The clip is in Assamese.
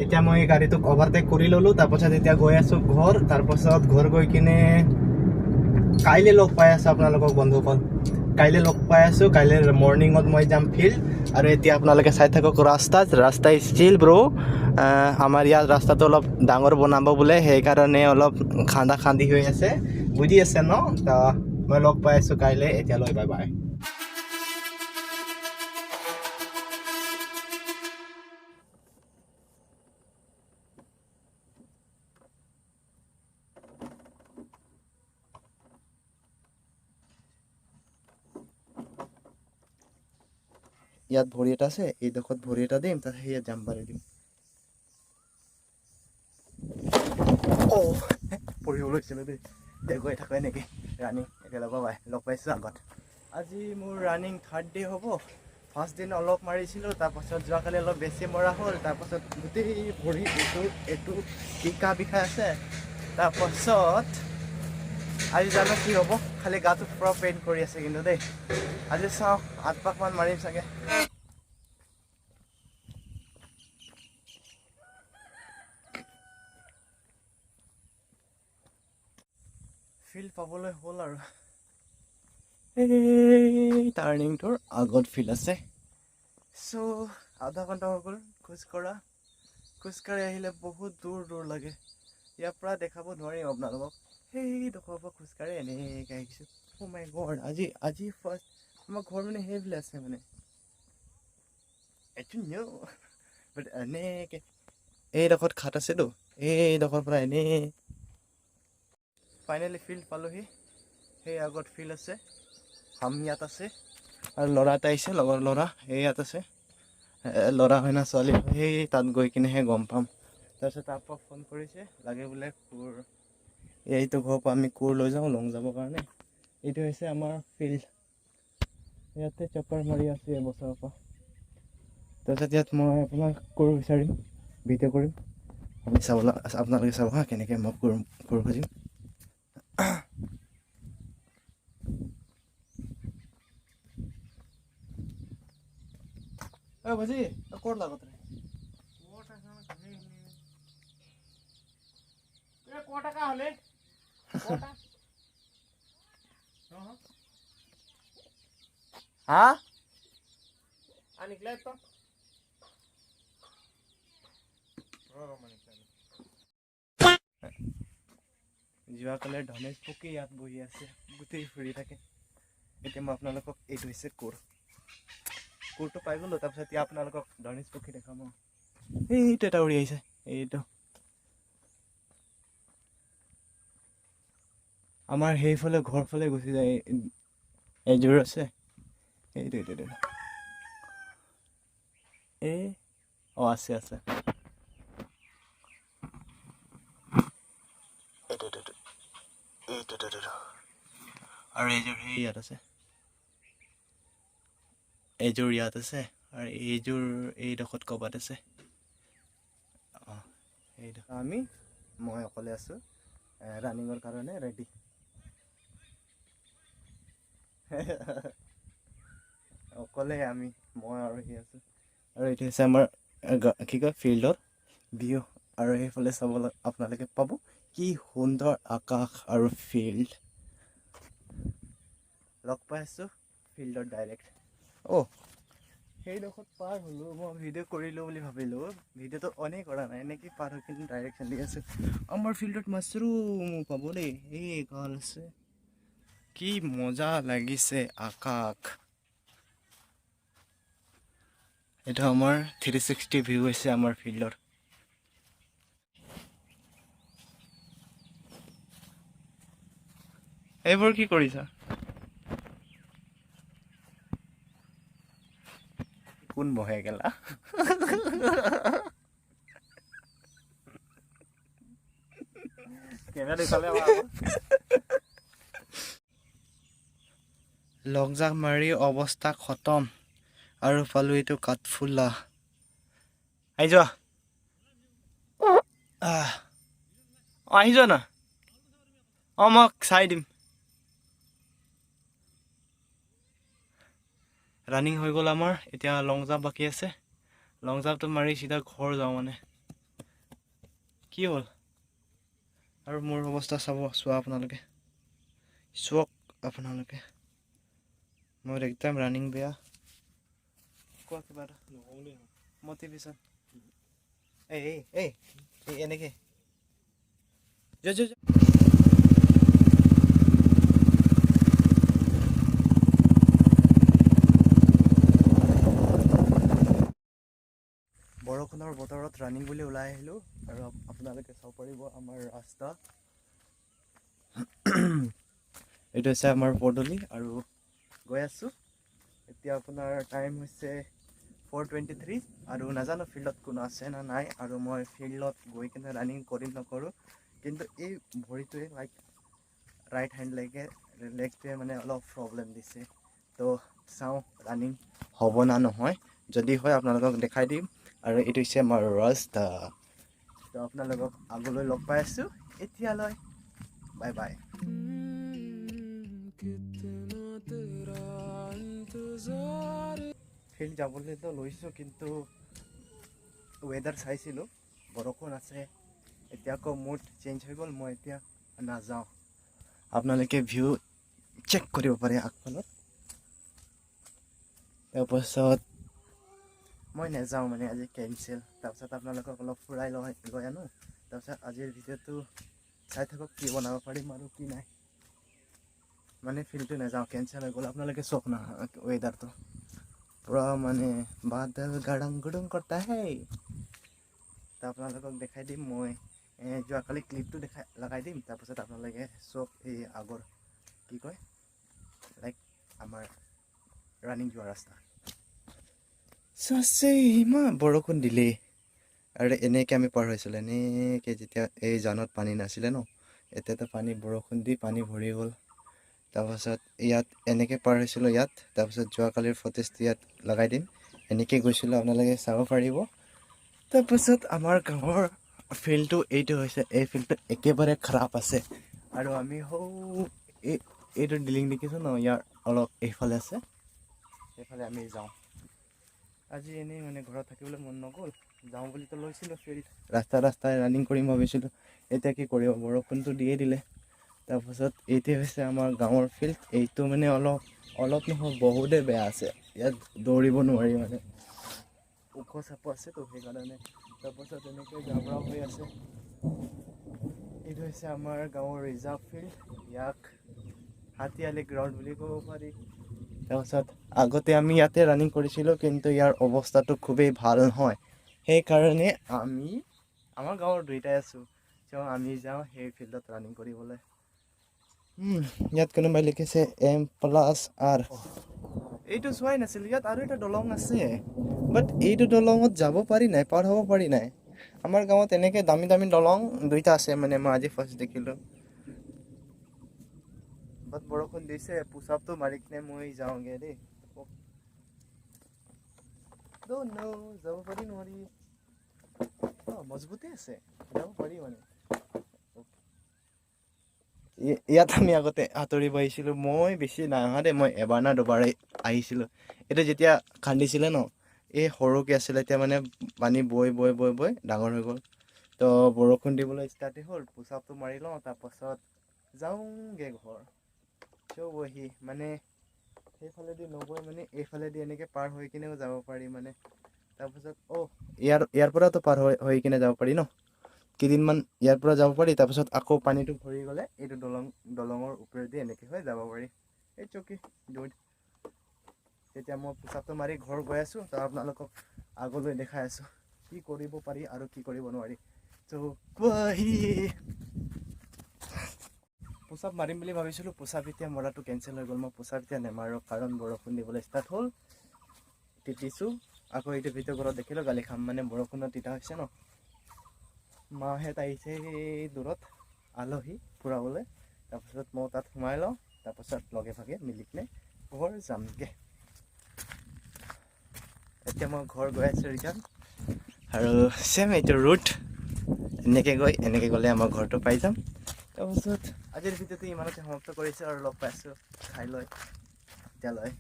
এতিয়া মই গাড়ীটোক অভাৰটেক কৰি ল'লোঁ। তাৰপাছত এতিয়া গৈ আছোঁ ঘৰ। তাৰপাছত ঘৰ গৈ কিনে কাইলৈ লগ পাই আছোঁ আপোনালোকক বন্ধুসকল। কাইলৈ লগ পাই আছোঁ। কাইলৈ মৰ্ণিঙত মই যাম ফিল্ড। আৰু এতিয়া আপোনালোকে চাই থাকক ৰাস্তা ষ্টিল ব্ৰ'। আমাৰ ইয়াত ৰাস্তাটো অলপ ডাঙৰ বনাব বোলে, সেইকাৰণে অলপ খান্দি হৈ আছে, বুজি আছে ন? মই লগ পাই আছোঁ কাইলৈ। এতিয়ালৈ বাই বাই। ইয়াত ভৰি এটা আছে, এইডোখৰত ভৰি এটা দিম, তাৰপিছত ইয়াত জাম্প মাৰি দিম। পঢ়িব লৈছিলোঁ দেই। এতিয়া গৈ থাকোঁ এনেকৈ ৰানিং। এতিয়া লগ পাইছোঁ আগত। আজি মোৰ ৰানিং 3rd ডে হ'ব। ফাৰ্ষ্ট দিন অলপ মাৰিছিলোঁ, তাৰপাছত যোৱাকালি অলপ বেছি মৰা হ'ল। তাৰপাছত গোটেই ভৰি এইটো টিকা বিষাই আছে। তাৰপাছত আজি জানো কি হ'ব, খালি গাটো পুৰা পেইন কৰি আছে কিন্তু দেই। আজি চাওঁ 8 পাকমান মাৰিম চাগে। ফিল্ড পাবলৈ হ'ল আৰু এই টাৰ্ণিংটোৰ আগত ফিল্ড আছে। চ' আধা ঘণ্টা হৈ গ'ল খোজকাঢ়ি আহিলে বহুত দূৰ লাগে। ইয়াৰ পৰা দেখাব নোৱাৰিম আপোনালোকক। সেইডোখৰৰ পৰা খোজকাঢ়ি এনেকৈ আহিছোঁ। অ' মাই গড, আজি ফাৰ্ষ্ট আমাৰ ঘৰ মানে সেইফালে আছে মানে বাট এনেকৈ এইডোখৰত খাট আছেতো, এইডোখৰৰ পৰা এনেই ফাইনেলি ফিল্ড পালোহি। সেই আগত ফিল্ড আছে, ইয়াত আছে। আৰু ল'ৰা এটা আহিছে, লগৰ ল'ৰা সেই ইয়াত আছে। ল'ৰা হয় না ছোৱালী, সেই তাত গৈ কিনেহে গম পাম। তাৰপিছত তাৰ পৰা ফোন কৰিছে, লাগে বোলে কোৰ। এইটো ঘৰৰ পৰা আমি কোৰ লৈ যাওঁ লং যাবৰ কাৰণে। এইটো হৈছে আমাৰ ফিল্ড। ইয়াতে চক্কৰ মাৰি আছোঁ এবছৰৰ পৰা। তাৰপিছত ইয়াত মই আপোনাক কোৰ বিচাৰিম, ভিডিঅ' কৰিম। আপোনালোকে চাব হা, কেনেকৈ মই কোৰ খুজিম। ভাজি ক'ত লাগত টাকা হলে হা আনিকলে তো যোৱাকালি ধনেশ পক্ষী ইয়াত বহি আছে, গোটেই ফুৰি থাকে। এতিয়া মই আপোনালোকক এইটো হৈছে কোৰটো পাই গ'লোঁ। তাৰপিছত এতিয়া আপোনালোকক ধনেশ পক্ষী দেখাম। এইটো এটা উৰি আহিছে, এইটো আমাৰ সেইফালে ঘৰ ফালে গুচি যায়। এযোৰ আছে, এইটো আছে আৰু এইযোৰ সেই ইয়াত আছে, এইযোৰ ইয়াত আছে, আৰু এইযোৰ এইডোখৰত ক'ৰবাত আছে। এইডোখৰ মই অকলে আছোঁ ৰানিঙৰ কাৰণে ৰেডি। অকলে মই আৰু সি আছোঁ। আৰু এইটো হৈছে আমাৰ কি কয় ফিল্ডৰ ভিউ। আৰু সেইফালে চাব আপোনালোকে পাব কি সুন্দৰ আকাশ আৰু ফিল্ড। লগ পাই আছোঁ ফিল্ডত ডাইৰেক্ট। সেইডোখৰত পাৰ হ'লোঁ, মই ভিডিঅ' কৰিলোঁ বুলি ভাবিলোঁ। ভিডিঅ'টো অনেই কৰা নাই, এনেকৈ পাৰ হৈ কিনে ডাইৰেক্ট খেলি আছোঁ। আমাৰ ফিল্ডত মাছৰুম পাব দেই, এই ভাল আছে। কি মজা লাগিছে আকাশ। এইটো আমাৰ 360 ভিউ হৈছে আমাৰ ফিল্ডৰ। এইবোৰ কি কৰিছা? কোন বহে গেলা? লং জাম্প মাৰি অৱস্থা খতম। আৰু পালোঁ এইটো কাঠফুলা। আহি যোৱা, আহি যোৱা না। মই চাই দিম। ৰানিং হৈ গ'ল আমাৰ, এতিয়া লং জাম্প বাকী আছে। লং জাম্পটো মাৰি চিধা ঘৰ যাওঁ মানে। কি হ'ল আৰু মোৰ অৱস্থা চোৱা আপোনালোকে চাওক আপোনালোকে মোৰ একদম ৰানিং বেয়া কোৱা কিবা এটা মটিভেশ্যন এই এনেকে বৰষুণৰ বতৰত ৰানিং বুলি ওলাই আহিলোঁ আৰু আপোনালোকে চাব পাৰিব আমাৰ ৰাস্তা এইটো হৈছে আমাৰ পদূলি আৰু গৈ আছোঁ এতিয়া আপোনাৰ টাইম হৈছে 4:23 আৰু নাজানো ফিল্ডত কোনো আছে না নাই আৰু মই ফিল্ডত গৈ কিনে ৰানিং কৰিম নকৰোঁ কিন্তু এই ভৰিটোৱে লাইক ৰাইট হেণ্ড লেগটোৱে মানে অলপ প্ৰব্লেম দিছে তো চাওঁ ৰানিং হ'ব না নহয় যদি হয় আপোনালোকক দেখাই দিম আৰু এইটো হৈছে আমাৰ ৰাস্তা তো আপোনালোকক আগলৈ লগ পাই আছোঁ এতিয়ালৈ বাই বাই ফিল্ড যাবলৈতো লৈছোঁ কিন্তু ৱেডাৰ চাইছিলোঁ বৰষুণ আছে এতিয়া আকৌ মুড চেঞ্জ হৈ গ'ল মই এতিয়া নাযাওঁ আপোনালোকে ভিউ চেক কৰিব পাৰে আগফালত তাৰপাছত মই নাযাওঁ মানে আজি কেঞ্চেল তাৰপিছত আপোনালোকক অলপ ফুৰাই লৈ আনো তাৰপিছত আজিৰ ভিডিঅ'টো চাই থাকক কি বনাব পাৰিম আৰু কি নাই মানে ফিল্ডটো নাযাওঁ কেঞ্চেল হৈ গ'ল আপোনালোকে চাওক না ৱেডাৰটো পুৰা মানে বাদল গাডাং গুডুং কৰতা হে তো আপোনালোকক দেখাই দিম মই যোৱাকালি ক্লিপটো লগাই দিম তাৰপিছত আপোনালোকে চাওক এই আগৰ কি কয় লাইক আমাৰ ৰানিং যোৱা ৰাস্তা চাচে ইমান বৰষুণ দিলেই আৰু এনেকৈ আমি পাৰ হৈছিলোঁ এনেকৈ যেতিয়া এই জানত পানী নাছিলে ন এতিয়াতো পানী বৰষুণ দি পানী ভৰি গ'ল তাৰপাছত ইয়াত এনেকৈ পাৰ হৈছিলোঁ ইয়াত তাৰপাছত যোৱাকালিৰ ফুটেজটো ইয়াত লগাই দিম এনেকৈ গৈছিলোঁ আপোনালোকে চাব পাৰিব তাৰপাছত আমাৰ গাঁৱৰ ফিল্ডটো এইটো হৈছে এই ফিল্ডটো একেবাৰে খাৰাপ আছে আৰু আমি এইটো ডিলিং দেখিছোঁ ন ইয়াৰ অলপ এইফালে আছে এইফালে আমি যাওঁ আজি এনেই মানে ঘৰত থাকিবলৈ মন নগ'ল যাওঁ বুলিতো লৈছিলোঁ ফিল্ড ৰাস্তাই ৰানিং কৰিম ভাবিছিলোঁ এতিয়া কি কৰিব বৰষুণটো দিয়ে দিলে তাৰপাছত এইটোৱে হৈছে আমাৰ গাঁৱৰ ফিল্ড এইটো মানে অলপ নহয় বহুতেই বেয়া আছে ইয়াত দৌৰিব নোৱাৰি মানে ওখ চাপ আছে তো সেইকাৰণে তাৰপাছত এনেকৈ জাবৰা হৈ আছে এইটো হৈছে আমাৰ গাঁৱৰ ৰিজাৰ্ভ ফিল্ড ইয়াক হাতীয়ালি গ্ৰাউণ্ড বুলি ক'ব পাৰি তাৰপাছত আগতে আমি ইয়াতে ৰানিং কৰিছিলোঁ কিন্তু ইয়াৰ অৱস্থাটো খুবেই ভাল নহয় সেইকাৰণে আমি আমাৰ গাঁৱৰ দুইটাই আছোঁ আমি যাওঁ সেই ফিল্ডত ৰানিং কৰিবলৈ ইয়াত কোনোবাই লিখিছে M+R এইটো চোৱাই নাছিলোঁ ইয়াত আৰু এটা দলং আছে বাট এইটো দলঙত যাব পাৰি নাই পাৰ হ'ব পাৰি নাই আমাৰ গাঁৱত এনেকৈ দামী দামী দলং দুইটা আছে মানে মই আজি ফাৰ্ষ্ট দেখিলোঁ বাট বৰষুণ দিছে পুচাপটো মাৰি কিনে মই যাওঁগৈ দেই যাব পাৰি নোৱাৰি মজবুতেই আছে যাব পাৰি মানে ইয়াত আমি আগতে সাঁতুৰিব আহিছিলোঁ মই বেছি নাই অহা দেই মই এবাৰ না দুবাৰেই আহিছিলোঁ এইটো যেতিয়া খান্দিছিলে ন এই সৰুকৈ আছিলে এতিয়া মানে পানী বৈ ডাঙৰ হৈ গ'ল তো বৰষুণ দিবলৈ ষ্টাৰ্টেই হ'ল পুচাপটো মাৰি লওঁ তাৰপাছত যাওঁগৈ ঘৰ বহি মানে সেইফালেদি নগৈ মানে এইফালেদি এনেকৈ পাৰ হৈ কিনেও যাব পাৰি মানে তাৰপিছত ইয়াৰ পৰাতো পাৰ হৈ কিনে যাব পাৰি ন কেইদিনমান ইয়াৰ পৰা যাব পাৰি তাৰপিছত আকৌ পানীটো ভৰি গ'লে এইটো দলঙৰ ওপৰেদি এনেকৈ হৈ যাব পাৰি এই চকী দৌৰ তেতিয়া মই পোচাকটো মাৰি ঘৰ গৈ আছোঁ তো আপোনালোকক আগলৈ দেখাই আছোঁ কি কৰিব পাৰি আৰু কি কৰিব নোৱাৰি তো পোচাক মাৰিম বুলি ভাবিছিলোঁ পোচাক এতিয়া মৰাটো কেঞ্চেল হৈ গ'ল মই পোচাক এতিয়া নেমাৰোঁ কাৰণ বৰষুণ দিবলৈ ষ্টাৰ্ট হ'ল তিতিছোঁ আকৌ এইটো ভিডিঅ' ঘৰত দেখিলোঁ গালি খাম মানে বৰষুণত তিতা হৈছে ন মাহঁত আহিছে সেই দূৰত আলহী ফুৰাবলৈ তাৰপাছত মই তাত সোমাই লওঁ তাৰপাছত লগে ভাগে মিলি কিনে ঘৰ যামগৈ এতিয়া মই ঘৰ গৈ আছোঁ ৰিটাৰ্ণ আৰু চেম এইটো ৰুট এনেকৈ গ'লে আমাৰ ঘৰটো পাই যাম তাৰপাছত আজিৰ ভিডিঅ'টো ইমানতে সমাপ্ত কৰিছোঁ আৰু লগ পাইছোঁ খাই লৈ এতিয়ালৈ